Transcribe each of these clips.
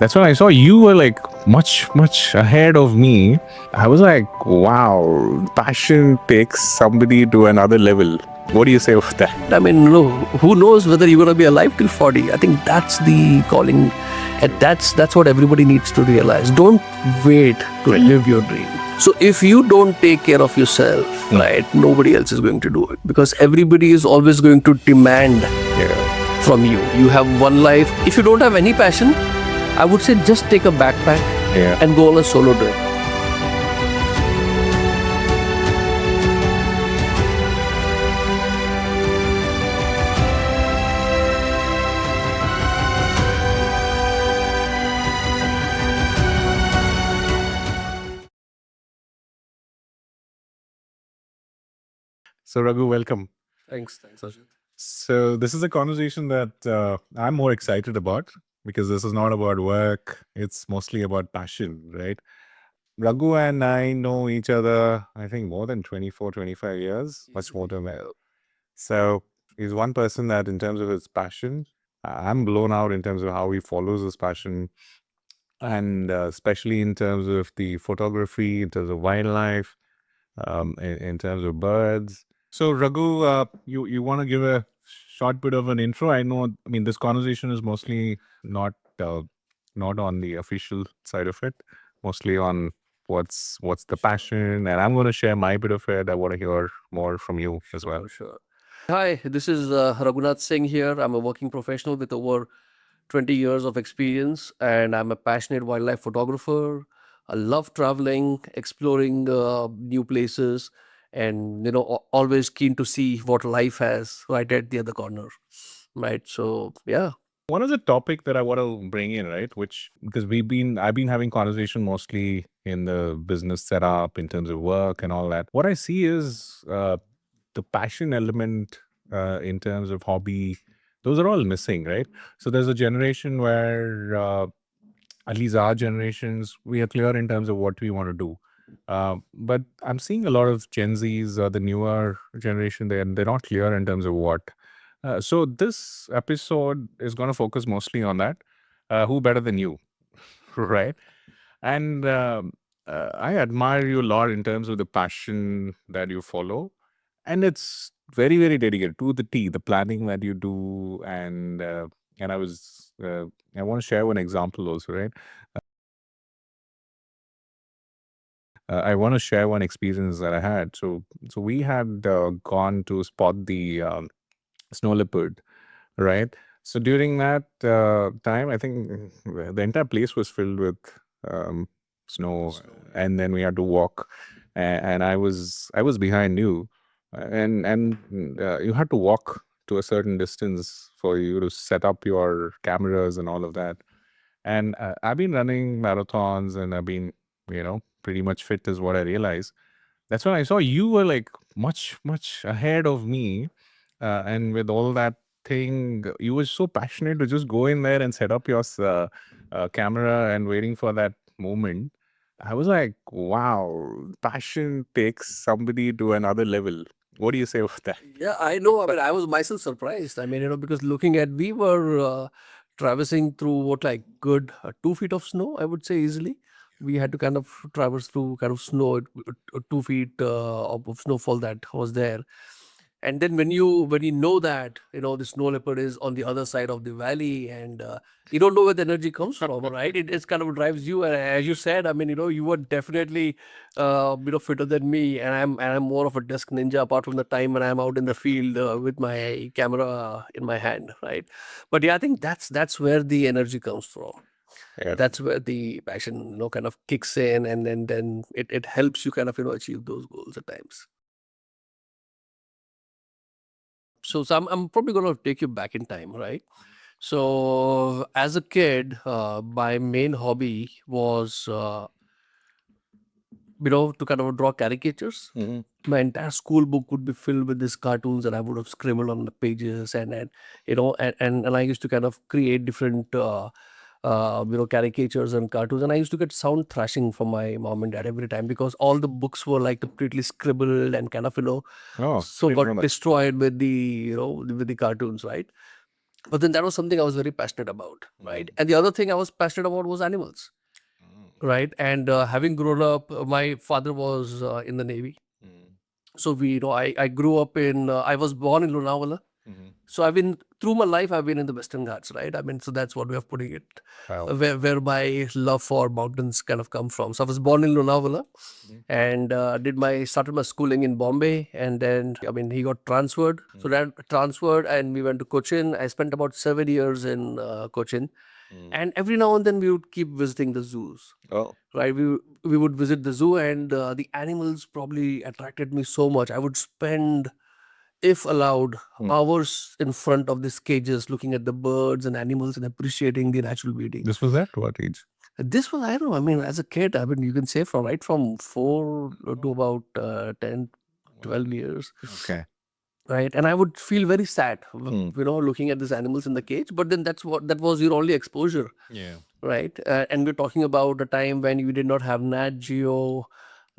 That's when I saw you were like much ahead of me. I was like, wow, passion takes somebody to another level. What do you say of that? I mean, who knows whether you're gonna be alive till 40? I think that's the calling, and that's what everybody needs to realize. Don't wait to live your dream. So if you don't take care of yourself, right, nobody else is going to do it, because everybody is always going to demand from you. You have one life. If you don't have any passion, I would say just take a backpack and go on a solo trip. So Raghu, welcome. Thanks, Sachith. So this is a conversation that I'm more excited about because this is not about work. It's mostly about passion, right? Raghu and I know each other, I think, more than 24, 25 years, much more than that. So he's one person that, in terms of his passion, I'm blown out in terms of how he follows his passion, and especially in terms of the photography, in terms of wildlife, in terms of birds. So Raghu, you want to give a short bit of an intro? I know. I mean, this conversation is mostly not on the official side of it, mostly on what's the passion, and I'm going to share my bit of it. I want to hear more from you as well. Sure. Hi, this is Raghunath Singh here. I'm a working professional with over 20 years of experience, and I'm a passionate wildlife photographer. I love traveling, exploring new places, and always keen to see what life has right at the other corner. Right. So yeah. One of the topic that I want to bring in, right, which because I've been having conversation mostly in the business setup in terms of work and all that. What I see is the passion element in terms of hobby. Those are all missing, right? So there's a generation where, at least our generations, we are clear in terms of what we want to do. But I'm seeing a lot of Gen Zs, the newer generation, they're not clear in terms of what. So this episode is going to focus mostly on that. Who better than you, right? And I admire you a lot in terms of the passion that you follow, and it's very dedicated to the T. The planning that you do, and I want to share one example also, right? I want to share one experience that I had. So we had gone to spot the snow leopard, right? So during that time, I think the entire place was filled with um, snow, and then we had to walk, and I was behind you, and you had to walk to a certain distance for you to set up your cameras and all of that. And I've been running marathons, and I've been, pretty much fit is what I realized. That's when I saw you were like much ahead of me, and with all that thing, you were so passionate to just go in there and set up your camera and waiting for that moment. I was like, wow, passion takes somebody to another level. What do you say of that? Yeah, I know. I mean, I was myself surprised. I mean, because looking at, we were traversing through what, like, good 2 feet of snow, I would say easily. We had to kind of traverse through kind of snow, 2 feet of snowfall that was there. And then when you know that the snow leopard is on the other side of the valley, and you don't know where the energy comes from, right? It kind of drives you. And as you said, I mean, you were definitely fitter than me, and I'm more of a desk ninja, apart from the time when I'm out in the field with my camera in my hand, right? But yeah, I think that's where the energy comes from. Yeah. That's where the passion kind of kicks in, and then it helps you kind of achieve those goals at times. So I'm probably going to take you back in time, right? So as a kid, my main hobby was, to kind of draw caricatures. Mhm. My entire school book would be filled with these cartoons that I would have scribbled on the pages, and I used to kind of create different, caricatures and cartoons. And I used to get sound thrashing from my mom and dad every time, because all the books were like completely scribbled and kind of, Oh, so didn't know got that. destroyed with the, with the cartoons, right? But then that was something I was very passionate about, right? Mm. And the other thing I was passionate about was animals, Mm. right? And having grown up, my father was in the Navy. Mm. So I grew up I was born in Lonavala. Mhm. So I've been through my life. I've been in the Western Ghats, right? I mean, so that's what way of putting it, Wow. where my love for mountains kind of come from. So I was born in Lonavala, Mhm. and started my schooling in Bombay, and then I mean he got transferred. So Mm. that transferred, and we went to Cochin. I spent about 7 years in Cochin, Mm. and every now and then we would keep visiting the zoos. Oh. Right, we would visit the zoo, and the animals probably attracted me so much. I would spend, if allowed, Mm. hours in front of these cages looking at the birds and animals and appreciating the natural beauty. This was at what age? This was, I don't know, I mean, as a kid, I mean, you can say from 4 to about 10, Wow. 12 years, Okay. right? And I would feel very sad, Mm. looking at these animals in the cage. But then that was your only exposure, Yeah. right? And we're talking about a time when you did not have Nat Geo,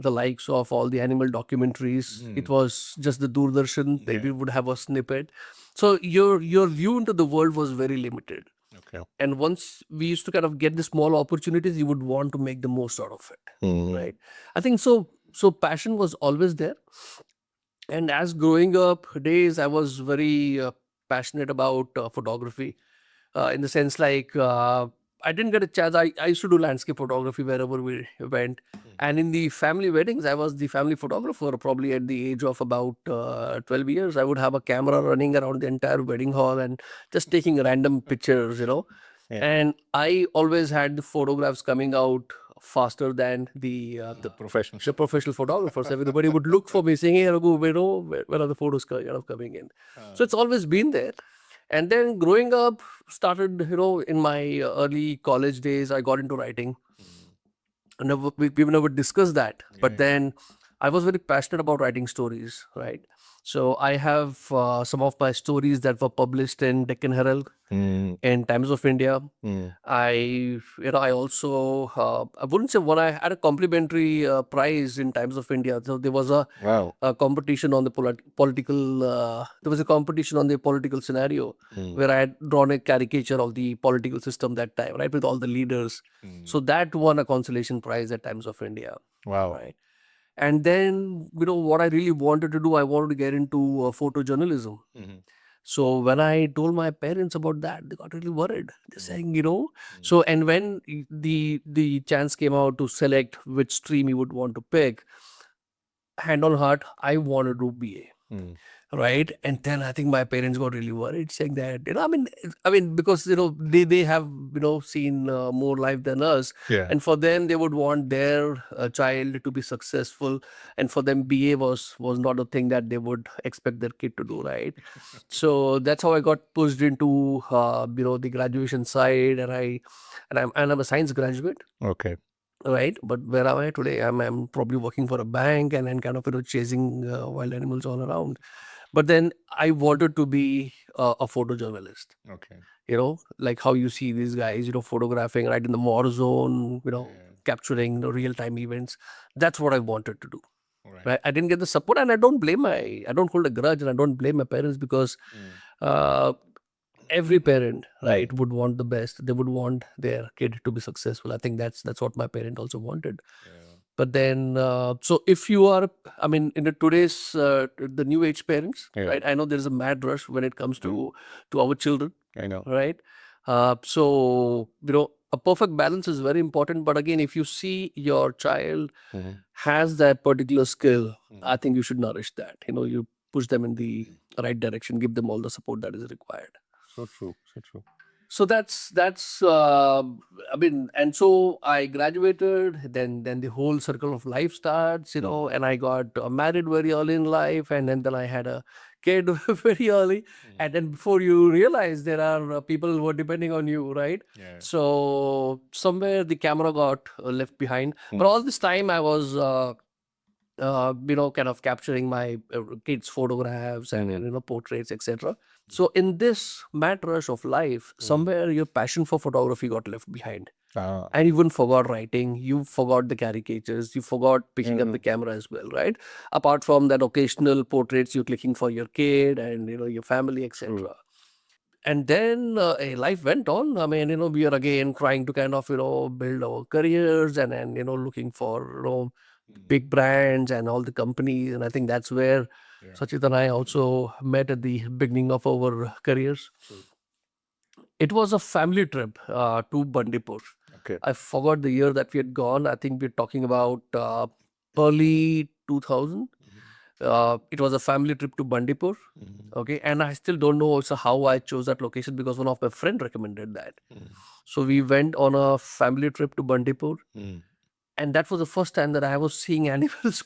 the likes of all the animal documentaries. It Mm. was just the Doordarshan. They Yeah. we would have a snippet. So your view into the world was very limited. Okay. And once we used to kind of get the small opportunities, you would want to make the most out of it, Mm. right? I think so. So passion was always there. And as growing up days, I was very passionate about photography, in the sense like I didn't get a chance. I used to do landscape photography wherever we went. Mm. And in the family weddings, I was the family photographer. Probably at the age of about 12 years, I would have a camera running around the entire wedding hall and just taking random pictures. Yeah. And I always had the photographs coming out faster than The professional. the professional photographers. Everybody would look for me, saying, "Hey, Raghu, where are the photos coming in?" So it's always been there. And then growing up, started, in my early college days, I got into writing. Mm. We've never discussed that. Yeah. But then I was very passionate about writing stories, right? So I have some of my stories that were published in Deccan Herald, Mm. in Times of India. Mm. I also, I wouldn't say one, I had a complimentary prize in Times of India. So there was Wow. a competition on the political, there was a competition on the political scenario Mm. where I had drawn a caricature of the political system that time, right, with all the leaders. Mm. So that won a consolation prize at Times of India, Wow. right? And then, what I really wanted to do, I wanted to get into photojournalism. Mhm. So when I told my parents about that, they got really worried. They're Mm. saying. Mm. So and when the chance came out to select which stream you would want to pick, hand on heart, I wanted to do BA. Mm. Right. And then I think my parents got really worried, saying that, I mean, because they have seen more life than us. Yeah. And for them, they would want their child to be successful, and for them BA was not a thing that they would expect their kid to do, right? So that's how I got pushed into the graduation side. And I'm a science graduate, Okay. right? But where am I today? I'm probably working for a bank, and then kind of chasing wild animals all around. But then I wanted to be a photojournalist. Okay. Like how you see these guys, photographing right in the war zone, Yeah. capturing real time events. That's what I wanted to do. Right. Right? I didn't get the support, and I don't hold a grudge, and I don't blame my parents, because Mm. uh, every parent, Mm. right, would want the best. They would want their kid to be successful. I think that's what my parent also wanted. Yeah. But then, so if you are, I mean, in the today's the new age parents, Yeah. right? I know there's a mad rush when it comes to our children, I know. right? So a perfect balance is very important. But again, if you see your child Mhm. has that particular skill, Mhm. I think you should nourish that. You push them in the right direction, give them all the support that is required. So true. So true. So that's I mean, and so I graduated. Then the whole circle of life starts, Mm. and I got married very early in life, and then I had a kid very early. Mm. And then before you realize, there are people who are depending on you, right? Yeah. So somewhere the camera got left behind. But Mm. all this time I was kind of capturing my kids' photographs and portraits, etc. So in this mad rush of life, somewhere your passion for photography got left behind, Ah. and you even forgot writing. You forgot the caricatures. You forgot picking up the camera as well, right? Apart from that occasional portraits you're clicking for your kid and your family, etc. And then life went on. I mean, we are again trying to kind of, build our careers, and then, looking for, big brands and all the companies. And I think that's where Yeah. Sachit and I also met at the beginning of our careers. True. It was a family trip to Bandipur. Okay. I forgot the year that we had gone. I think we're talking about early 2000. It was a family trip to Bandipur. Okay, and I still don't know also how I chose that location, because one of my friend recommended that. So we went on a family trip to Bandipur, and that was the first time that I was seeing animals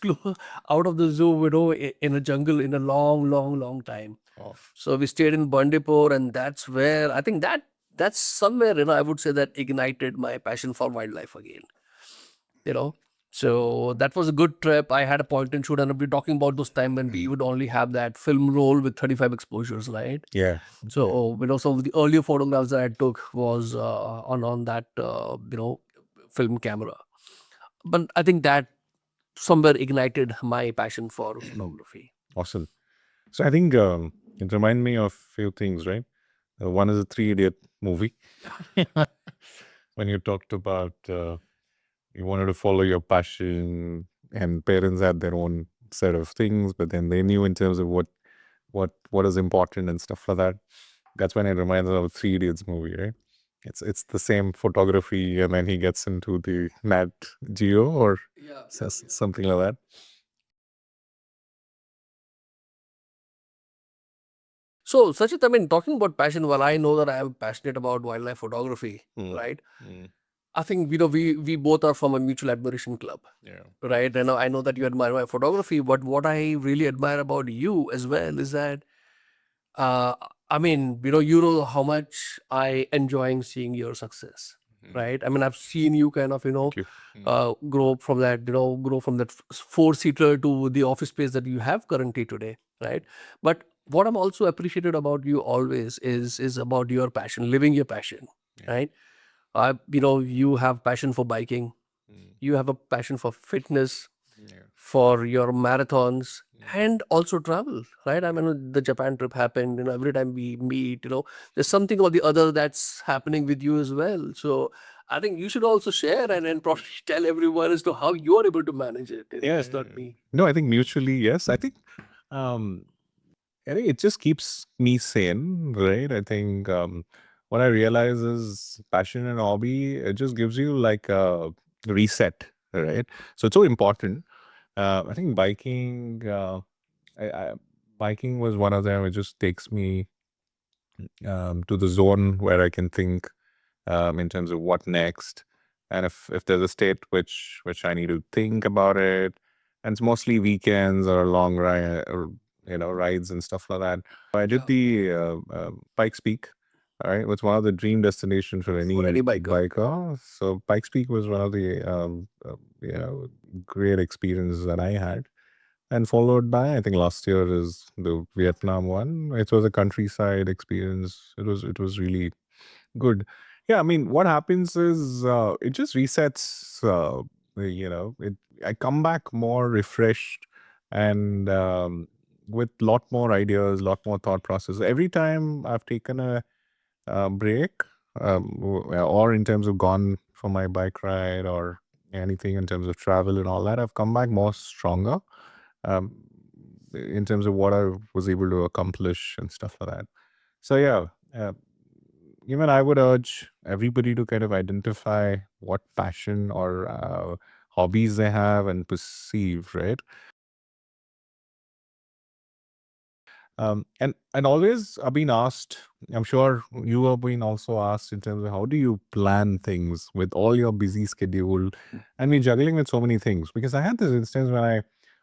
out of the zoo, in a jungle in a long, long, long time. Oh. So we stayed in Bandipur, and that's where I think that's somewhere, I would say, that ignited my passion for wildlife again. You know, so that was a good trip. I had a point and shoot, and we're talking about those time when we would only have that film roll with 35 exposures, right? Yeah. So some of the earlier photographs that I took was on that film camera. But I think that somewhere ignited my passion for photography. Awesome. So I think it reminded me of few things, right? One is a Three Idiot movie. When you talked about you wanted to follow your passion, and parents had their own set of things, but then they knew in terms of what is important and stuff like that. That's when it reminds me of Three Idiots movie, right? It's the same photography, and then he gets into the Nat Geo or something like that. So, Sachit, I mean, talking about passion, well, I know that I am passionate about wildlife photography, right? I think we both are from a mutual admiration club, Yeah. right? And I know that you admire my photography, but what I really admire about you as well is that, uh, I mean, how much I enjoying seeing your success, right? I mean, I've seen you kind of, Thank you. grow up from that, grow from that four-seater to the office space that you have currently today, right? But what I'm also appreciated about you always is about your passion, living your passion, right? You have passion for biking, you have a passion for fitness, Yeah. for your marathons, and also travel, right? I mean, the Japan trip happened, every time we meet, there's something or the other that's happening with you as well. So I think you should also share and probably tell everyone as to how you are able to manage it. It's not me. No, I think mutually, yes. Um, I think it just keeps me sane, right? I think what I realize is passion and hobby, it just gives you like a reset, right? So it's so important. I think I, biking was one of them. It just takes me to the zone where I can think in terms of what next, and if there's a state which I need to think about it, and it's mostly weekends or long ride or rides and stuff like that. I did the Pikes Peak. All right, it was one of the dream destinations for any biker. biker. So Pikes Peak was one of the great experiences that I had. And followed by, I think last year is the Vietnam one. It was a countryside experience. It was really good. Yeah, I mean, what happens is it just resets. I come back more refreshed and with lot more ideas, lot more thought process. Every time I've taken a break, or in terms of gone for my bike ride or anything in terms of travel and all that, I've come back more stronger um, in terms of what I was able to accomplish and stuff like that. So yeah, even I would urge everybody to kind of identify what passion or hobbies they have and perceive, right? And always I've been asked, I'm sure you have been also asked in terms of how do you plan things with all your busy schedule and me juggling with so many things. Because I had this instance when I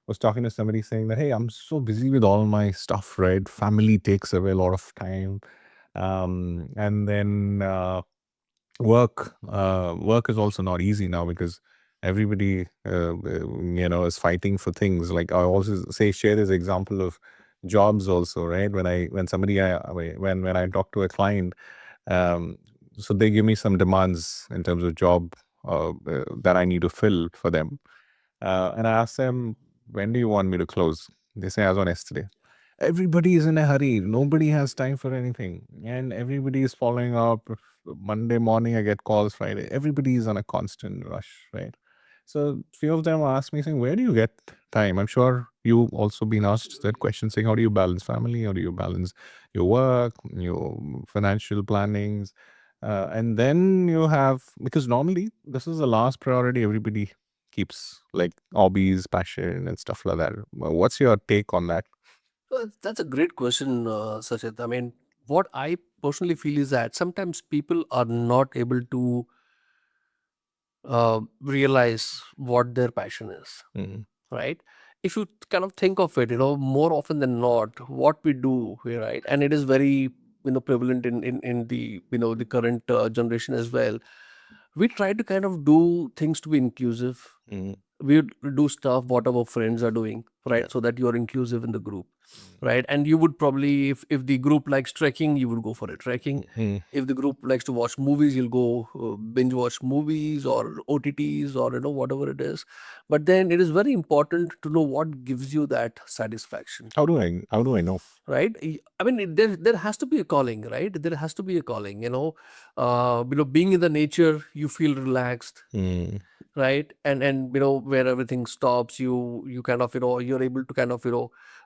was talking to somebody saying that, hey, I'm so busy with all my stuff, right? Family takes away a lot of time. And then work is also not easy now because everybody is fighting for things. Like I also share this example of jobs also, right? When somebody when I talk to a client, um, so they give me some demands in terms of job that I need to fill for them, and I ask them, when do you want me to close? They say as on yesterday. everybody is in a hurry. Nobody has time for anything. And everybody is following up. Monday morning, I get calls. Friday, everybody is on a constant rush, right? So few of them ask me saying, where do you get time? I'm sure you also been asked that question saying, how do you balance family? How do you balance your work, your financial plannings? And then you have, because normally this is the last priority everybody keeps, like hobbies, passion, and stuff like that. What's your take on that? Well, that's a great question, Sachit. I mean, what I personally feel is that sometimes people are not able to realize what their passion is, Mm, right? If you kind of think of it, more often than not, what we do here, right? And it is very, prevalent in the, the current generation as well. We try to kind of do things to be inclusive. mm, We would do stuff what our friends are doing, yeah. right? So that you're inclusive in the group, Mm, right? And you would probably, if the group likes trekking, you would go for a trekking. mm, If the group likes to watch movies, you'll go binge watch movies or OTTs or whatever it is. But then it is very important to know what gives you that satisfaction, how do I know? right? I mean, there has to be a calling, right? There has to be a calling. Being in the nature, you feel relaxed, Mm, right? And where everything stops, you kind of you're able to kind of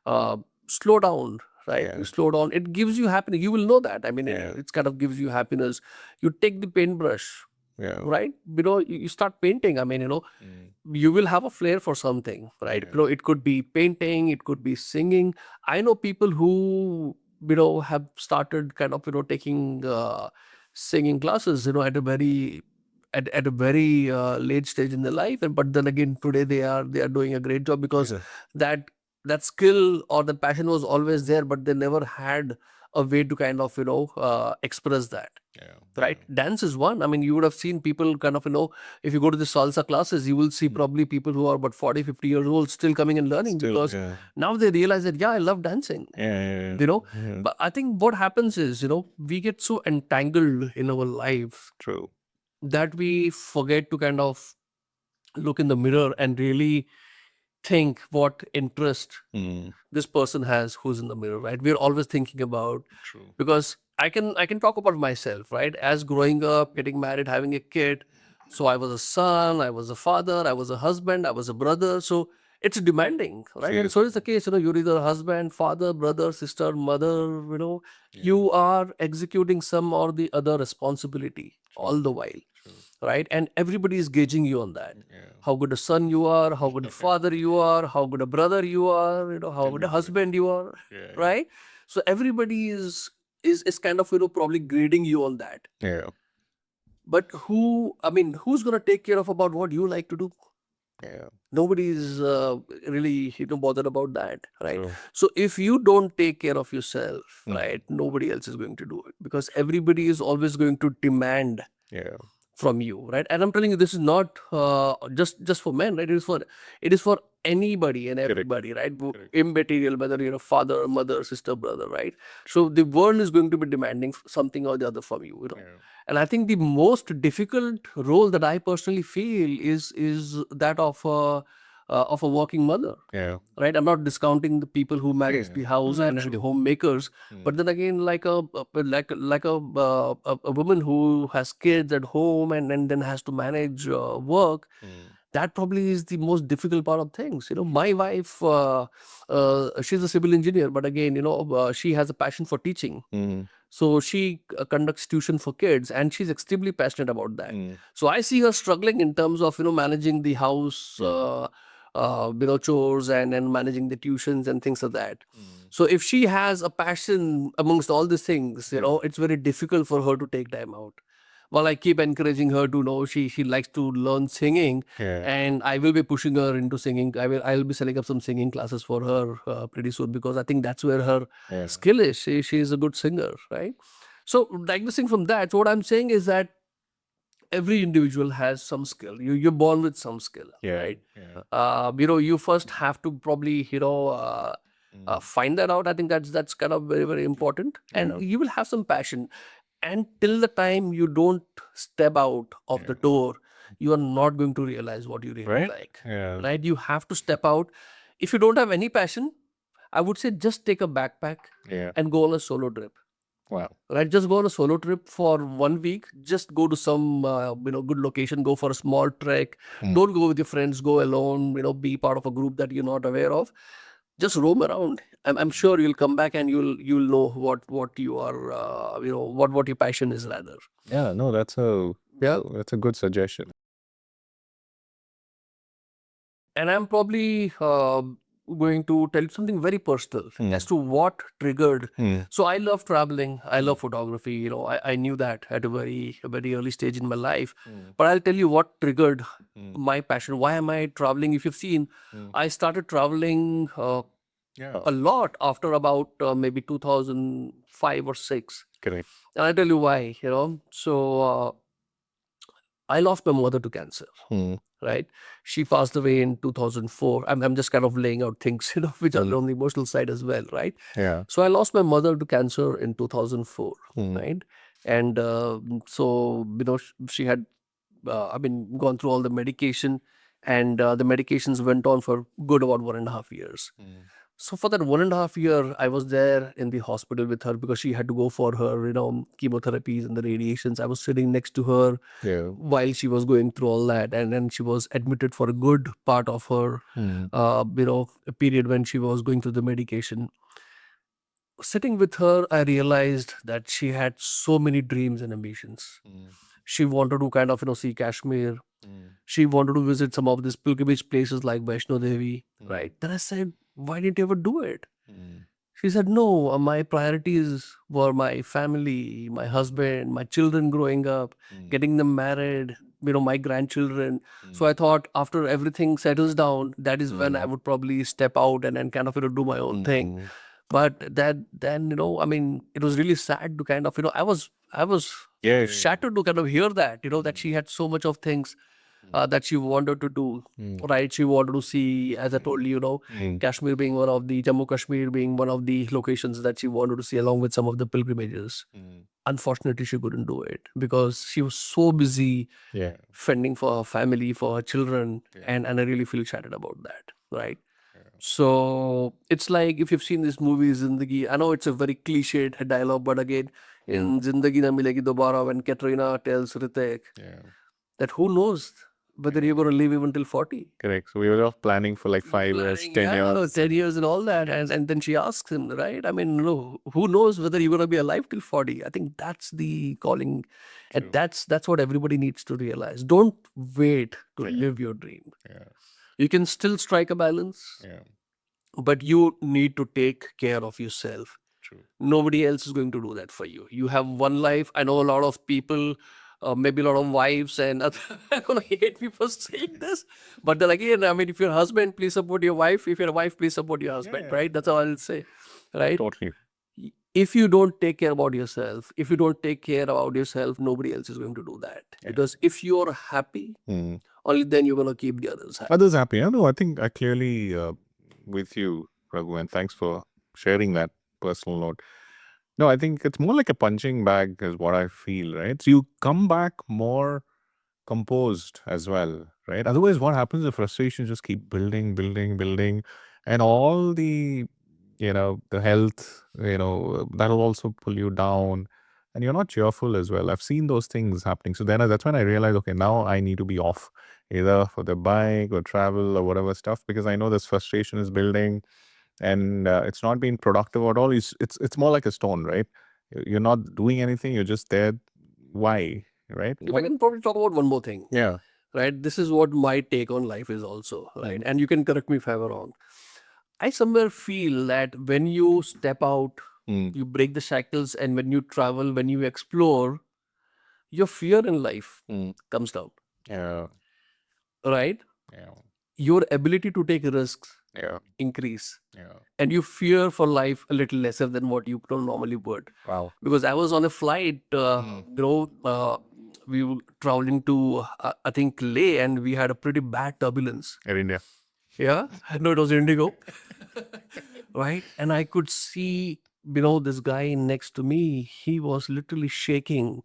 uh, slow down, right? yeah, You slow down, it gives you happiness. You will know that. I mean, yeah, it's kind of gives you happiness. You take the paintbrush, yeah, right? You start painting. I mean, mm, you will have a flair for something, right? yeah, It could be painting, it could be singing. I know people who have started kind of taking singing classes at a very at a very late stage in their life, and but then again today they are doing a great job because yeah, that that skill or the passion was always there, but they never had a way to kind of express that. yeah, Right, dance is one. I mean, you would have seen people kind of if you go to the salsa classes, you will see mm, probably people who are about 40, 50 years old still coming and learning, still, because yeah, now they realize that, yeah, I love dancing, yeah, you know. yeah, But I think what happens is, we get so entangled in our lives true. that we forget to kind of look in the mirror and really think what interest Mm, this person has who's in the mirror, right? We're always thinking about, true. because I can talk about myself, right? As growing up, getting married, having a kid. So I was a son, I was a father, I was a husband, I was a brother. So it's demanding, right? And so Seriously. it's the case, you're either a husband, father, brother, sister, mother, Yeah, you are executing some or the other responsibility true, all the while, true. right? And everybody is gauging you on that. Yeah, How good a son you are, how good a father you are, how good a brother you are, how good a everybody. husband you are, Yeah, right? So everybody is kind of probably grading you on that. yeah, But who's gonna take care of about what you like to do? yeah, Nobody's really bothered about that, right? true. So if you don't take care of yourself, Mm, right, nobody else is going to do it, because everybody is always going to demand yeah, from you, right? And I'm telling you, this is not just for men, right? It is for anybody and correct, everybody, right? correct. Immaterial, whether you're a father, mother, sister, brother, right? So the world is going to be demanding something or the other from you. Yeah, And I think the most difficult role that I personally feel is that of a working mother, yeah, right? I'm not discounting the people who manage yeah, the house and the homemakers, but mm, then again, like a woman who has kids at home and then has to manage work. mm, That probably is the most difficult part of things. My wife, she's a civil engineer, but again, she has a passion for teaching. mm, So she conducts tuition for kids, and she's extremely passionate about that. mm, So I see her struggling in terms of managing the house, mm, chores and managing the tuitions and things like that. mm, So if she has a passion amongst all these things, yeah, it's very difficult for her to take time out. While I keep encouraging her to know, she likes to learn singing, yeah, and I will be pushing her into singing. I'll be setting up some singing classes for her pretty soon, because I think that's where her yeah, skill is. She is a good singer, right? So diagnosing from that, so what I'm saying is that every individual has some skill. You're born with some skill, yeah, right? yeah, You first have to probably mm, find that out. I think that's kind of very, very important, and yeah, you will have some passion. And till the time you don't step out of yeah, the door, you are not going to realize what you really right? like, Yeah, right? You have to step out. If you don't have any passion, I would say just take a backpack Yeah. and go on a solo trip. Wow. Right, just go on a solo trip for 1 week. Just go to some good location. Go for a small trek. Don't go with your friends. Go alone. Be part of a group that you're not aware of. Just roam around. I'm sure you'll come back and you'll know what you are. What your passion is rather. Yeah. No, that's a Yeah. good suggestion. And I'm probably going to tell you something very personal as to what triggered. So I love traveling. I love photography. I knew that at a very early stage in my life. But I'll tell you what triggered my passion. Why am I traveling? If you've seen, I started traveling Yeah. a lot after about maybe 2005 or 6. Correct. And I'll tell you why. So I lost my mother to cancer. Right, she passed away in 2004. I'm just kind of laying out things which are on the emotional side as well, right? Yeah. So I lost my mother to cancer in 2004, right? And so she had gone through all the medication, and the medications went on for good about 1.5 years. So for that 1.5 year, I was there in the hospital with her because she had to go for her, chemotherapies and the radiations. I was sitting next to her Yeah. while she was going through all that, and then she was admitted for a good part of her, a period when she was going through the medication. Sitting with her, I realized that she had so many dreams and ambitions. She wanted to kind of, see Kashmir. She wanted to visit some of these pilgrimage places like Vaishno Devi, right? Then I said, why didn't you ever do it? She said, no, my priorities were my family, my husband, my children growing up, getting them married, my grandchildren. So I thought after everything settles down, that is when I would probably step out and kind of, do my own thing. But then, it was really sad to kind of, I was Yeah. shattered to kind of hear that, that she had so much of things that she wanted to do, right? She wanted to see, as I told you, Kashmir being one of the, Jammu Kashmir being one of the locations that she wanted to see along with some of the pilgrimages. Unfortunately, she couldn't do it because she was so busy Yeah. fending for her family, for her children, and I really feel shattered about that, right? So it's like if you've seen this movie Zindagi, I know it's a very cliched dialogue, but again, in Zindagi Na Milegi Dobara, when Katrina tells Ritik Yeah. that who knows whether you're going to live even till 40. Correct. So we were off planning for like 5 years, Planning, 10 yeah, years. 10 years and all that. And then she asks him, right? I mean, who knows whether you're going to be alive till 40? I think that's the calling. And True. that's what everybody needs to realize. Don't wait to live your dream. Yeah. You can still strike a balance, Yeah. but you need to take care of yourself. True. Nobody else is going to do that for you. You have one life. I know a lot of people, maybe a lot of wives and other, I'm going to hate me for saying this, but then again, I mean, if you're a husband, please support your wife. If you're a wife, please support your husband, right? That's all I'll say, right? Totally. If you don't take care about yourself, if you don't take care about yourself, nobody else is going to do that. Because if you're happy, only then you're going to keep the others happy. Others happy. I know. I think I clearly with you, Raghu, and thanks for sharing that personal note. No, I think it's more like a punching bag, is what I feel, right? So you come back more composed as well, right? Otherwise, what happens? The frustrations just keep building, building, building, and all the health, that'll also pull you down, and you're not cheerful as well. I've seen those things happening. So then that's when I realized, okay, now I need to be off, either for the bike or travel or whatever stuff, because I know this frustration is building, and it's not being productive at all. It's more like a stone, right? You're not doing anything. You're just there. Why, right? If I can probably talk about one more thing. Yeah. Right, this is what my take on life is also, right? And you can correct me if I'm wrong. I somewhere feel that when you step out, you break the shackles, and when you travel, when you explore, your fear in life comes down, Yeah. right? Yeah. Your ability to take risks Yeah. increase, Yeah. and you fear for life a little lesser than what you normally would. Wow. Because I was on a flight, we were traveling to I think Leh, and we had a pretty bad turbulence. Air India. Yeah, I know it was Indigo. Right? And I could see, this guy next to me, he was literally shaking.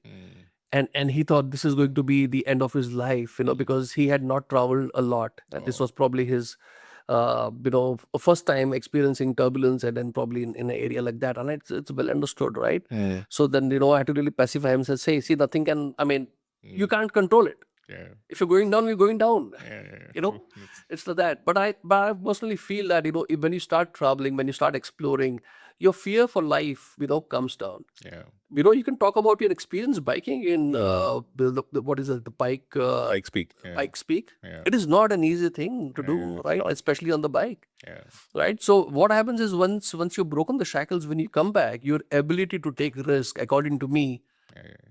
And he thought this is going to be the end of his life, because he had not traveled a lot. This was probably his first time experiencing turbulence, and then probably in an area like that, and it's well understood, right? So then I had to really pacify him and say, see, nothing can, you can't control it. If you're going down, you're going down. It's like that. But I personally feel that when you start traveling, when you start exploring, your fear for life comes down. You can talk about your experience biking in what is it, the Like speak. bike speak. It is not an easy thing to do, right? Especially on the bike, right? So what happens is, once you've broken the shackles, when you come back, your ability to take risk, according to me,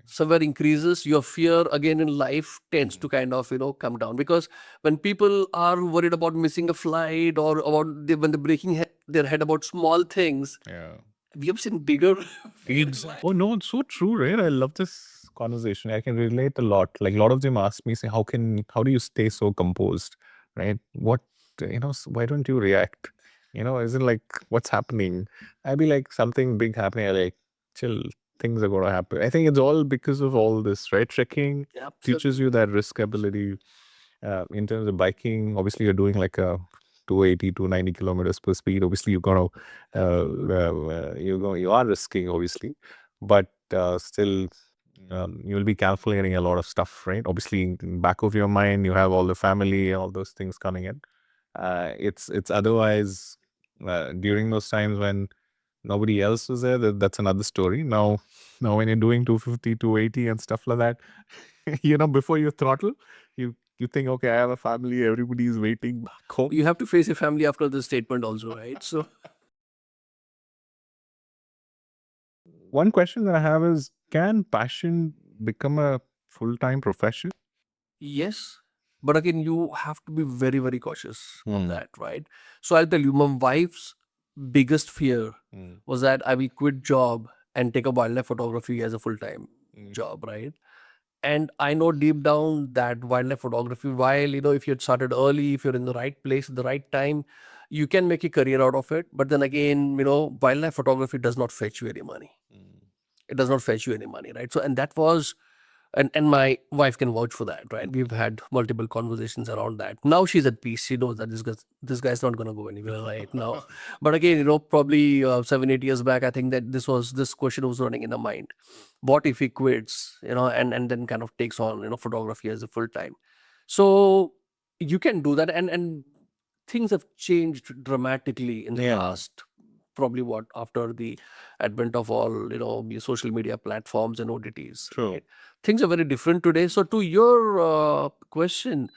somewhere increases. Your fear again in life tends to kind of come down, because when people are worried about missing a flight, or about when they're breaking their head about small things, we have seen bigger fears. Oh no, it's so true, right? I love this conversation. I can relate a lot. Like a lot of them ask me, say, how do you stay so composed, right? What, why don't you react? Is it like, what's happening? I'd be like, something big happening. I like, chill, things are going to happen. I think it's all because of all this, right? Trekking teaches you that risk ability. In terms of biking, obviously you're doing like a 280, 290 kilometers per speed. Obviously, you are risking, obviously, but still, you'll be calculating a lot of stuff, right? Obviously, in back of your mind, you have all the family, all those things coming in. It's otherwise during those times when nobody else was there. That's another story. Now when you're doing 250, 280 and stuff like that, before you throttle, you think, okay, I have a family, everybody is waiting back home. You have to face your family after this statement also, right? So One question that I have is, can passion become a full-time profession? yes, but again, you have to be very, very cautious of that, right? So I'll tell you, my wife's biggest fear was that I will quit job and take a wildlife photography as a full-time job, right? And I know deep down that wildlife photography, while if you had started early, if you're in the right place at the right time, you can make a career out of it. But then again, wildlife photography does not fetch you any money. It does not fetch you any money, right? So, and that was, and my wife can vouch for that, right? We've had multiple conversations around that. Now she's at peace. She knows that this guy's not going to go anywhere right now. But again, probably 7-8 years back, I think that this question was running in her mind. What if he quits, and then kind of takes on photography as a full time? So you can do that, and things have changed dramatically in the past. Probably what after the advent of all your social media platforms and OTTs. True. Right? Things are very different today. So to your question,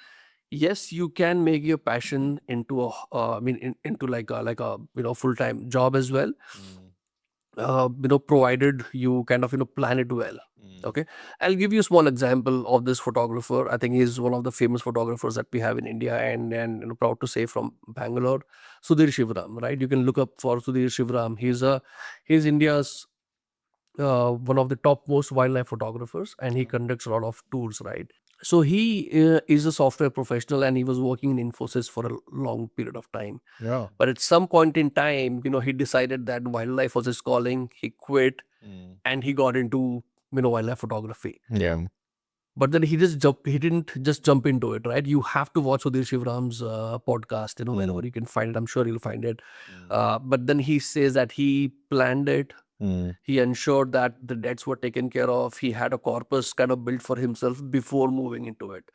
yes, you can make your passion into into like a full time job as well. Provided you kind of plan it well. Okay, I'll give you a small example of this photographer. I think he's one of the famous photographers that we have in India, and proud to say from Bangalore, Sudhir Shivram. Right, you can look up for Sudhir Shivram. He's India's one of the top most wildlife photographers, and he conducts a lot of tours. Right, so he is a software professional, and he was working in Infosys for a long period of time. Yeah. But at some point in time, he decided that wildlife was his calling. He quit and he got into wildlife photography. Yeah. But then he didn't just jump into it, right? You have to watch Sudhir Shivram's podcast, whenever you can find it. I'm sure you'll find it. But then he says that he planned it. He ensured that the debts were taken care of. He had a corpus kind of built for himself before moving into it.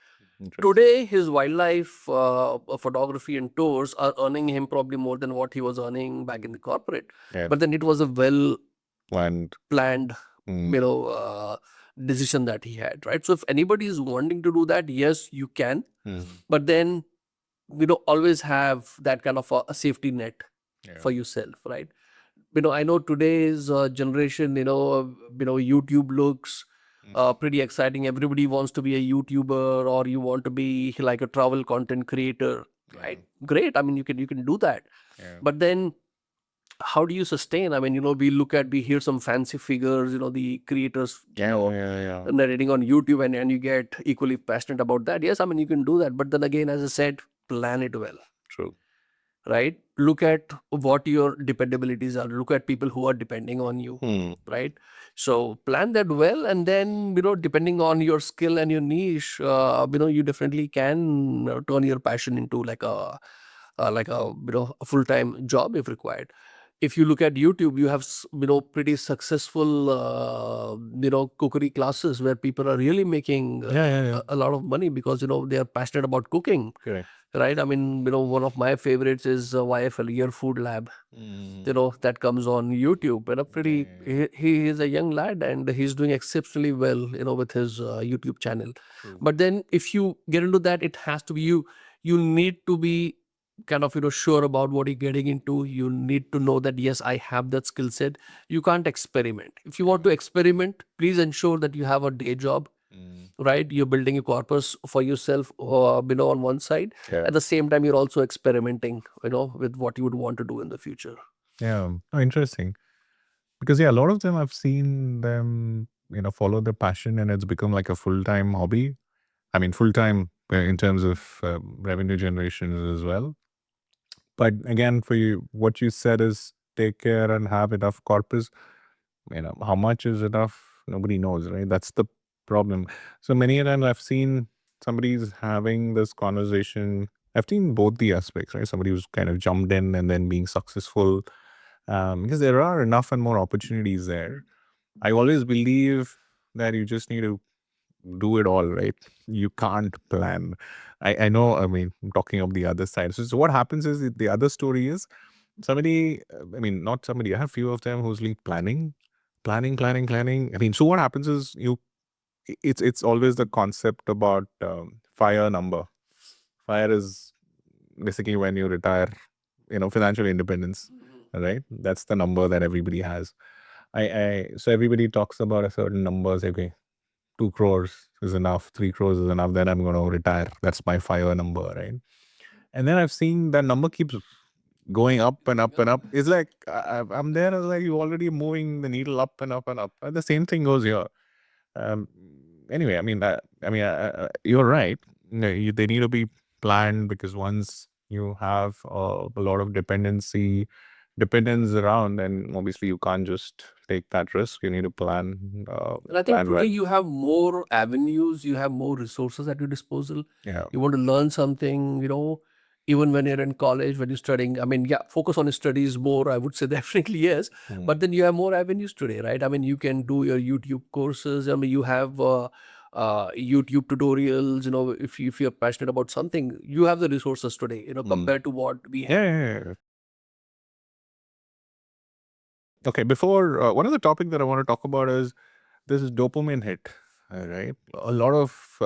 Today, his wildlife photography and tours are earning him probably more than what he was earning back in the corporate. Yeah. But then it was a well Planned. planned, decision that he had, right? So if anybody is wanting to do that, yes, you can. But then always have that kind of a safety net for yourself, right? I know today's generation, YouTube looks pretty exciting. Everybody wants to be a YouTuber, or you want to be like a travel content creator, right? Great. I mean, you can do that. But then how do you sustain? I mean, we hear some fancy figures, the creators narrating on YouTube, and you get equally passionate about that. Yes, I mean, you can do that. But then again, as I said, plan it well. True. Right? Look at what your dependabilities are. Look at people who are depending on you. Right? So plan that well, and then depending on your skill and your niche, you definitely can turn your passion into like a like a full-time job if required. If you look at YouTube, you have pretty successful cookery classes where people are really making Yeah. a lot of money because they are passionate about cooking, Correct. right? I mean, one of my favorites is YFL, Your Food Lab, that comes on YouTube. And a pretty he is a young lad and he's doing exceptionally well, with his YouTube channel. True. But then if you get into that, it has to be you need to be kind of sure about what you're getting into. You need to know that yes, I have that skill set. You can't experiment. If you want to experiment, please ensure that you have a day job, right? You're building a corpus for yourself, on one side. Yeah. At the same time, you're also experimenting, with what you would want to do in the future. Yeah. Oh, interesting. Because yeah, a lot of them I've seen them, follow their passion and it's become like a full-time hobby. I mean, full-time in terms of revenue generation as well. But again, for you, what you said is take care and have enough corpus. How much is enough? Nobody knows, right? That's the problem. So many a times I've seen somebody's having this conversation. I've seen both the aspects, right? Somebody who's kind of jumped in and then being successful, because there are enough and more opportunities there. I always believe that you just need to do it all, right? You can't plan. I know, I mean, I'm talking of the other side. So what happens is the other story is somebody, I mean, not somebody, I have few of them who's like planning. I mean, so what happens is it's always the concept about fire number. Fire is basically when you retire, financial independence, right? That's the number that everybody has. So everybody talks about a certain number, say, okay, 2 crores is enough, 3 crores is enough, then I'm going to retire. That's my fire number, right? And then I've seen that number keeps going up and up and up. It's like I'm there, it's like you already moving the needle up and up and up. And the same thing goes here. Um, anyway, you're right. They need to be planned because once you have a lot of dependence around, and obviously you can't just take that risk. You need to plan. And I think Plan today well. you have more avenues, you have more resources at your disposal. Yeah. You want to learn something, even when you're in college, when you're studying. I mean, yeah, focus on your studies more. I would say definitely yes. But then you have more avenues today, right? I mean, you can do your YouTube courses. I mean, you have YouTube tutorials. If you're passionate about something, you have the resources today. Compared to what we had. Yeah. Okay, before one of the topic that I want to talk about is this dopamine hit, right? A lot of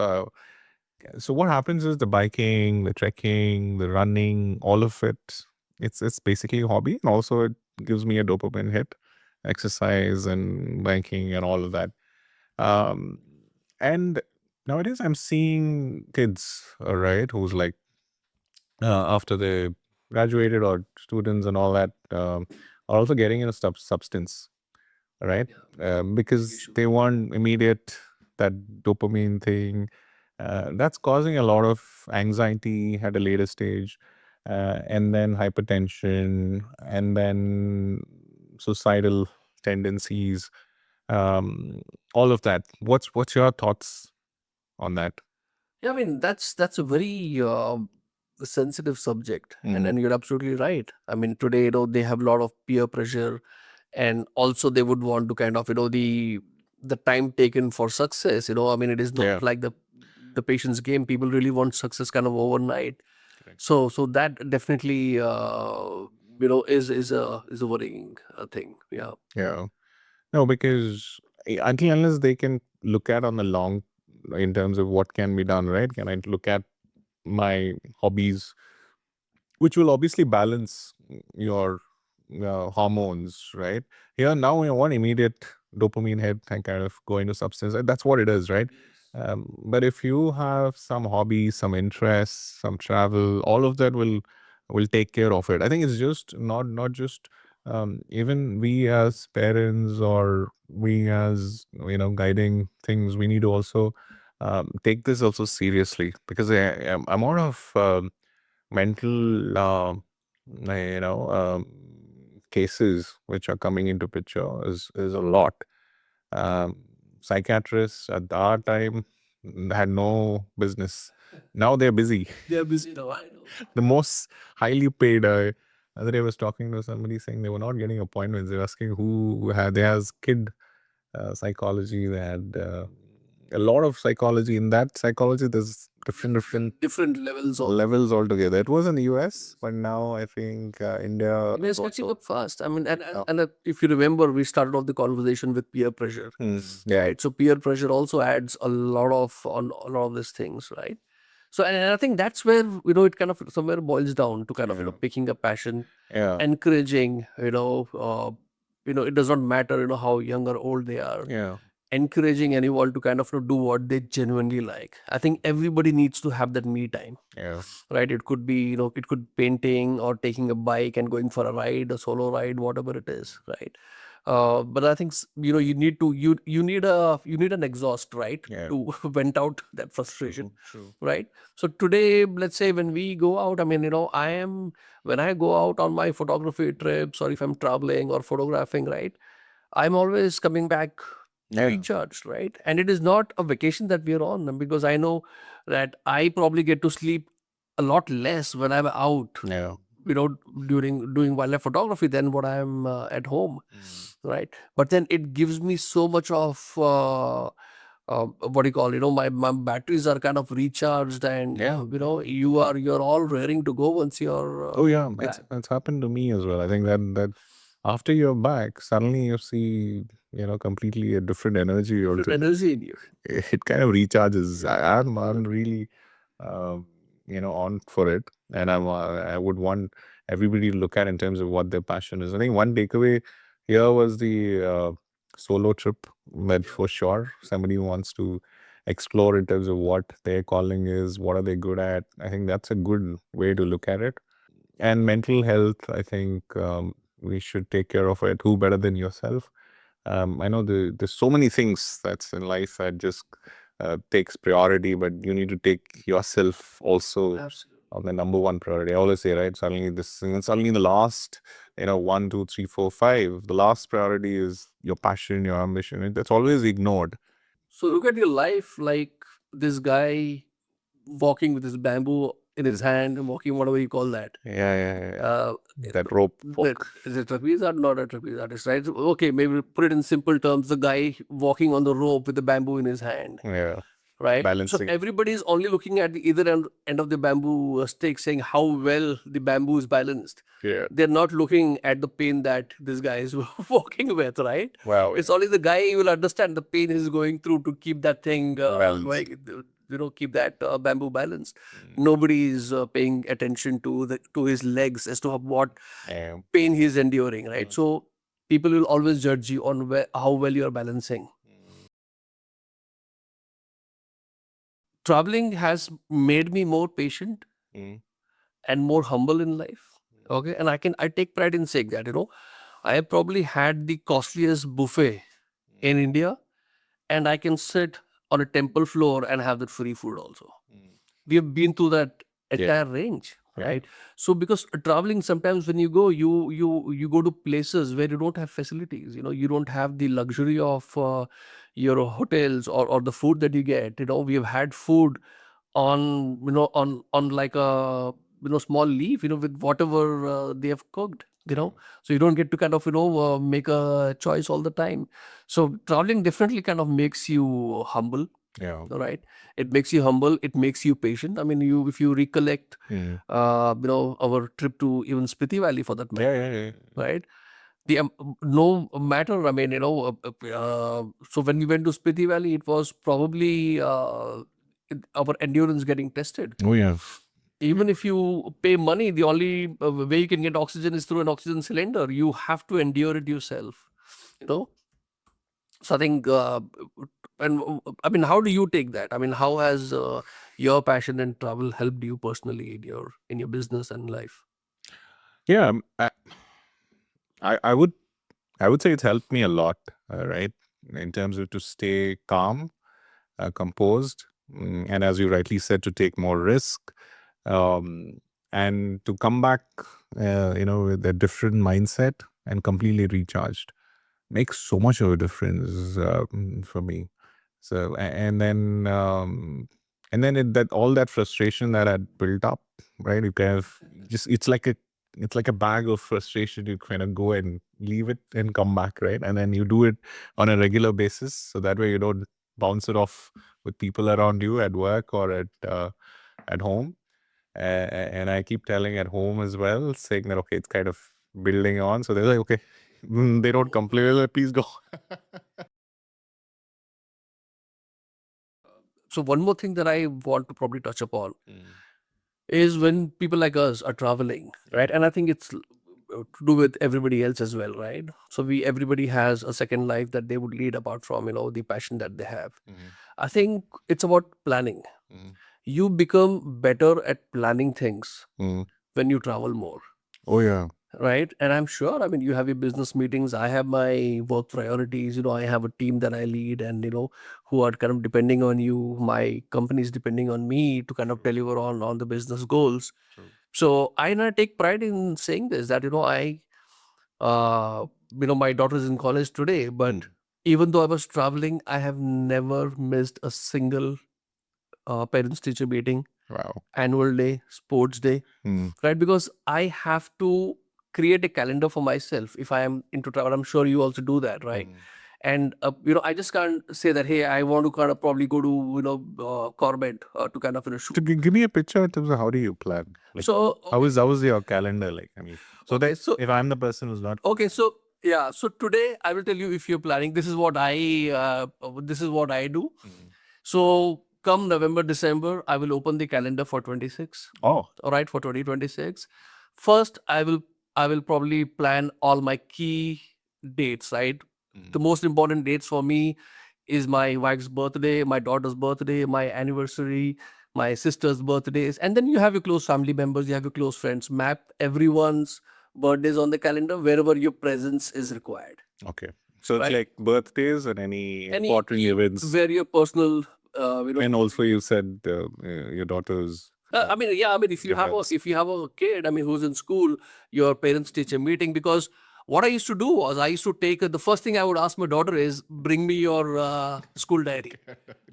so what happens is the biking, the trekking, the running, all of it. It's basically a hobby, and also it gives me a dopamine hit, exercise and biking and all of that. Um, and nowadays I'm seeing kids, right, who's like after they graduated or students and all that are also getting into substance, right? Because they want immediate that dopamine thing. That's causing a lot of anxiety at a later stage, and then hypertension, and then suicidal tendencies, um, all of that. What's your thoughts on that? Yeah, I mean that's a very sensitive subject, and you're absolutely right. I mean today, they have a lot of peer pressure, and also they would want to kind of the time taken for success. I mean it is not Yeah. like the patient's game. People really want success kind of overnight. Correct. So that definitely is a worrying thing. Yeah. Yeah. No, because until unless they can look at on the long, in terms of what can be done, right? Can I look at my hobbies, which will obviously balance your hormones, right? Here now we want immediate dopamine hit and kind of go into substance. That's what it is, right? But if you have some hobbies, some interests, some travel, all of that will take care of it. I think it's just not just even we as parents or we as guiding things. We need to also take this also seriously because amount of mental cases which are coming into picture is a lot. um, Psychiatrists at our time had no business Now they're busy. They're busy now. I know. The most highly paid. Other day I was talking to somebody saying they were not getting appointments. They were asking who had. They has kid psychology. They had a lot of psychology. In that psychology, there's Different levels of. levels altogether. It was in the US, but now I think India. We're catching up fast. I mean, and if you remember, we started off the conversation with peer pressure, Yeah. right? So peer pressure also adds a lot of on a lot of these things, right? So and I think that's where it kind of somewhere boils down to kind of picking a passion, Yeah. encouraging, it does not matter how young or old they are, Yeah. encouraging anyone to kind of do what they genuinely like. I think everybody needs to have that me time, Yeah. right? It could be it could painting or taking a bike and going for a ride, a solo ride, whatever it is, right? But I think you need to you need an exhaust, right? Yeah. To vent out that frustration, True. right? So today, let's say when we go out, I mean, when I go out on my photography trips, or if I'm traveling or photographing, right, I'm always coming back Yeah. recharged, right? And it is not a vacation that we are on, because I know that I probably get to sleep a lot less when I'm out, Yeah. during doing wildlife photography than what I'm at home, right? But then it gives me so much of what do you call, my batteries are kind of recharged, and Yeah. you're all raring to go once you're Oh yeah, back. it's happened to me as well. I think that after you're back, suddenly you see completely a different energy. Different energy in you. It kind of recharges. I'm really on for it, and I would want everybody to look at in terms of what their passion is. I think one takeaway here was the solo trip, but for sure somebody who wants to explore in terms of what their calling is, what are they good at. I think that's a good way to look at it. And mental health, I think we should take care of it. Who better than yourself? I know there's so many things that's in life that just takes priority, but you need to take yourself also Absolutely. on the number one priority. I always say, right? Suddenly the last, 1, 2, 3, 4, 5, the last priority is your passion, your ambition. That's always ignored. So look at your life like this guy walking with his bamboo in his hand and walking, whatever you call that. Yeah. Uh, That rope that is a trapeze art, not a trapeze artist, right? So, okay, maybe put it in simple terms: the guy walking on the rope with the bamboo in his hand, Yeah. right? So Balancing. everybody is only looking at the either end of the bamboo stick, saying how well the bamboo is balanced. Yeah. They're not looking at the pain that this guy is walking with, right? Wow. It's only the guy who will understand the pain he's going through to keep that thing Balanced. keep that bamboo balanced. Nobody is paying attention to his legs as to what Yeah. pain he's enduring, right? So people will always judge you on how well you're balancing. Traveling has made me more patient and more humble in life. Okay, and I take pride in saying that I have probably had the costliest buffet in India, and I can sit on a temple floor and have that free food also. We have been through that entire range, Yeah. right? So because traveling, sometimes when you go, you go to places where you don't have facilities. You don't have the luxury of your hotels, or the food that you get. We have had food on on like a small leaf, with whatever they have cooked. So you don't get to kind of make a choice all the time. So traveling definitely kind of makes you humble. Yeah. Right, it makes you humble, it makes you patient. I mean, if you recollect our trip to even Spiti Valley, for that matter, Yeah. right? The no matter, I mean, so when we went to Spiti Valley, it was probably our endurance getting tested. Oh yeah. Even if you pay money, the only way you can get oxygen is through an oxygen cylinder. You have to endure it yourself. So I think, and I mean, how do you take that? I mean, how has your passion and travel helped you personally in your business and life? Yeah. I would say it's helped me a lot, right? In terms of to stay calm, composed, and as you rightly said, to take more risk, um, and to come back, with a different mindset and completely recharged. Makes so much of a difference for me. So, and then And then that all that frustration that had built up, right? You kind of just it's like a bag of frustration. You kind of go and leave it and come back, right? And then you do it on a regular basis, so that way you don't bounce it off with people around you at work or at home. And I keep telling at home as well, saying that okay, it's kind of building on. So they're like, okay, they don't complain. They're like, please go. So one more thing that I want to probably touch upon is when people like us are traveling, right? And I think it's to do with everybody else as well, right? So everybody has a second life that they would lead apart from, the passion that they have. I think it's about planning. You become better at planning things when you travel more, Oh yeah. right? And I'm sure, I mean, you have your business meetings. I have my work priorities. I have a team that I lead, and who are kind of depending on you. My company is depending on me to kind of deliver on the business goals. So I take pride in saying this, that my daughter is in college today, but even though I was traveling, I have never missed a single parents teacher meeting, Wow. annual day, sports day, right? Because I have to create a calendar for myself if I am into travel. I'm sure you also do that, right? And I just can't say that, hey, I want to kind of probably go to Corbett to kind of shoot. So give me a picture in terms of how do you plan? Like, So how is your calendar like? I mean, so okay, that so if I'm the person who's not okay, so yeah, so today I will tell you, if you're planning, this is what I do. So come November, December, I will open the calendar for 26. oh All right, for 2026. First, I will probably plan all my key dates, right? The most important dates for me is my wife's birthday, my daughter's birthday, my anniversary, my sister's birthdays, and then you have your close family members, you have your close friends. Map everyone's birthdays on the calendar wherever your presence is required. okay. So it's Right. like birthdays and any Any important events. where your personal, And also you said your daughter's I mean, yeah. I mean, events. if you have a kid, I mean, who's in school, your parents teacher meeting. Because what I used to do was, I used to take the first thing I would ask my daughter is, bring me your school diary.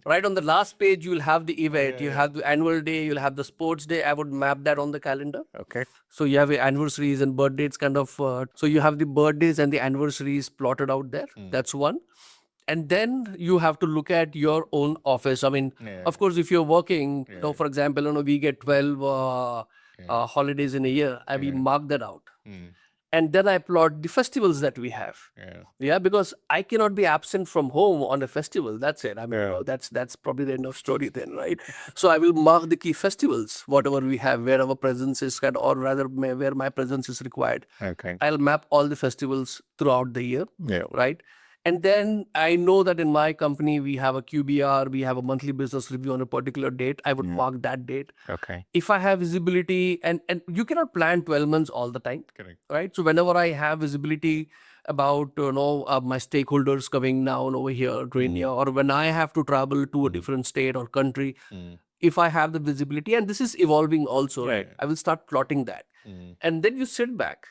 Right on the last page, you'll have the event. You have the annual day. You'll have the sports day. I would map that on the calendar. Okay. So you have your anniversaries and birthdays kind of. So you have the birthdays and the anniversaries plotted out there. That's one. And then you have to look at your own office. I mean, of course, if you're working, for example, we get 12 holidays in a year. I will mark that out. And then I plot the festivals that we have. Yeah, because I cannot be absent from home on a festival. That's it. I mean, that's probably the end of story then, right? So I will mark the key festivals, whatever we have, where our presence is, or rather, where my presence is required. Okay. I'll map all the festivals throughout the year, Yeah. right? And then I know that in my company, we have a QBR, we have a monthly business review on a particular date. I would mark that date. Okay. If I have visibility, and you cannot plan 12 months all the time, Correct. right? So whenever I have visibility about my stakeholders coming down over here to India, or when I have to travel to a different state or country, if I have the visibility, and this is evolving also, right? I will start plotting that. And then you sit back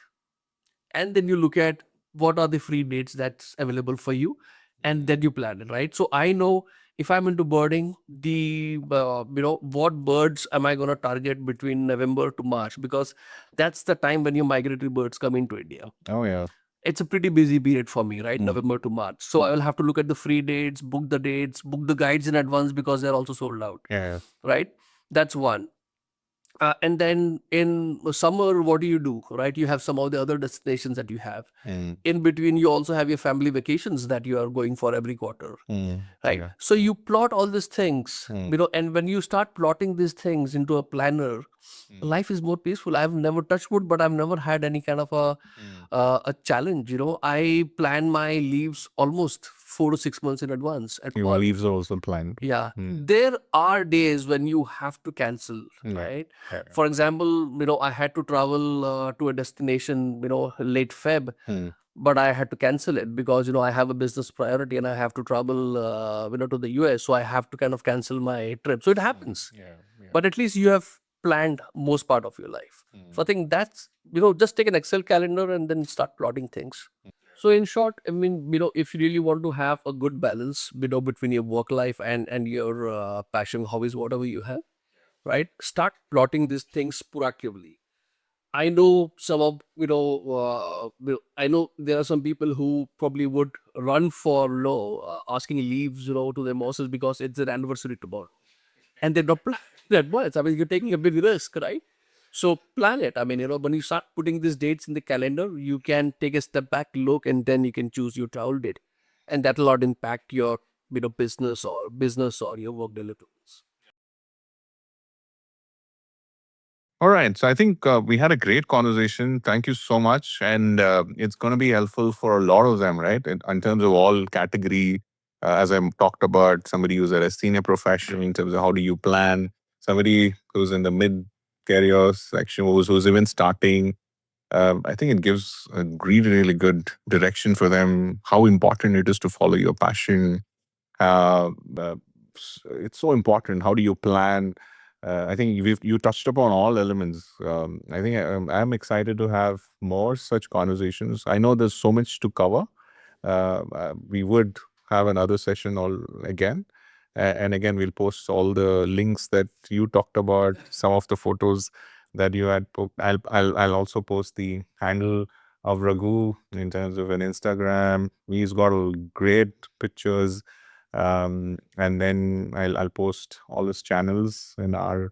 and then you look at what are the free dates that's available for you, and then you plan it, right? So I know if I'm into birding, what birds am I going to target between November to March, because that's the time when your migratory birds come into India. Oh yeah. It's a pretty busy period for me, right? November to March. So I will have to look at the free dates, book the guides in advance, because they're also sold out. Yeah. Right? That's one. And then in summer, what do? Right? You have some of the other destinations that you have. In between, you also have your family vacations that you are going for every quarter. Right? Yeah. So you plot all these things, and when you start plotting these things into a planner, life is more peaceful. I've never touched wood, but I've never had any kind of a challenge. I plan my leaves almost 4 to 6 months in advance. Your leaves are also planned. Yeah. There are days when you have to cancel, right? Yeah. For example, I had to travel to a destination, late Feb, but I had to cancel it because, I have a business priority and I have to travel, to the US. So I have to kind of cancel my trip. So it happens. Yeah. But at least you have planned most part of your life. So I think that's, just take an Excel calendar and then start plotting things. So in short, I mean, if you really want to have a good balance, between your work life and your passion, hobbies, whatever you have, right? Start plotting these things proactively. I know some of I know there are some people who probably would run for asking leaves to their bosses because it's their anniversary tomorrow, and they don't plan that much. I mean, you're taking a big risk, right? So plan it. I mean, when you start putting these dates in the calendar, you can take a step back, look, and then you can choose your travel date, and that will not impact your business or your work deliverables. All right. So I think we had a great conversation. Thank you so much. And it's going to be helpful for a lot of them, right? In terms of all category, as I talked about, somebody who's at a senior professional in terms of how do you plan, somebody who's in the mid career section, who's even starting. I think it gives a really, really good direction for them, how important it is to follow your passion, uh, uh, it's so important. How do you plan? I think you touched upon all elements. I think I'm excited to have more such conversations. I know there's so much to cover. We would have another session all again. And again, we'll post all the links that you talked about, some of the photos that you had. I'll also post the handle of Raghu in terms of an Instagram. He's got great pictures, and then I'll post all his channels in our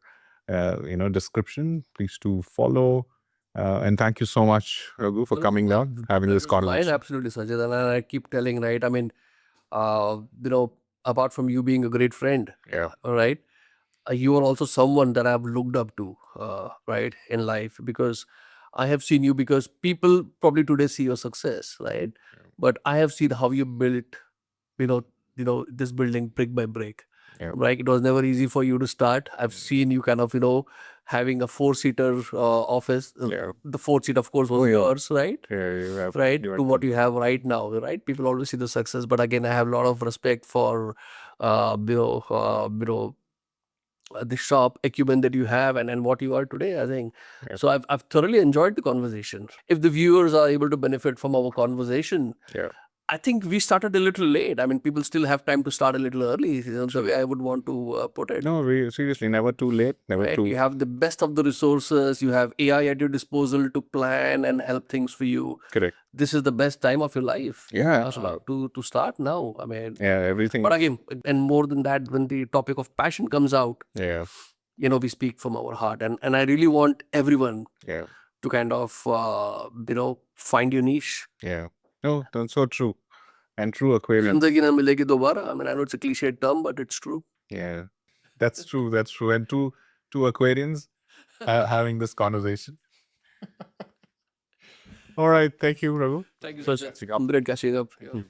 description. Please do follow. And thank you so much, Raghu, for coming down, having this Mine, conversation. absolutely, Sajid. And I keep telling, right? I mean, uh, you know, apart from you being a great friend, Yeah. all right, you are also someone that I've looked up to, right, in life, because I have seen you, because people probably today see your success, right? But I have seen how you built, you know, this building brick by brick. Yeah. Right, it was never easy for you to start. I've seen you kind of, having a four-seater office. Yeah. The fourth seat, of course, was Oh, yeah. yours, right? Yeah, you have, Right, you to what you have right now, right? People always see the success, but again, I have a lot of respect for the shop acumen that you have, and what you are today, I think. Yeah. So I've thoroughly enjoyed the conversation. If the viewers are able to benefit from our conversation, Yeah. I think we started a little late. I mean, people still have time to start a little early, the way I would want to put it. No, seriously, never too late, never Right? too. You have the best of the resources. You have AI at your disposal to plan and help things for you. Correct. This is the best time of your life. Yeah. To start now. I mean, Yeah, everything. but again, and more than that, when the topic of passion comes out, Yeah. we speak from our heart, and I really want everyone Yeah. to kind of find your niche. Yeah. No, that's so true. And true Aquarian. Zindagi na milegi dobara. I mean, I know it's a cliched term, but it's true. Yeah. That's true. That's true. And two Aquarians having this conversation. All right. Thank you, Raghu. Thank you, sir. Great catching up. Yeah.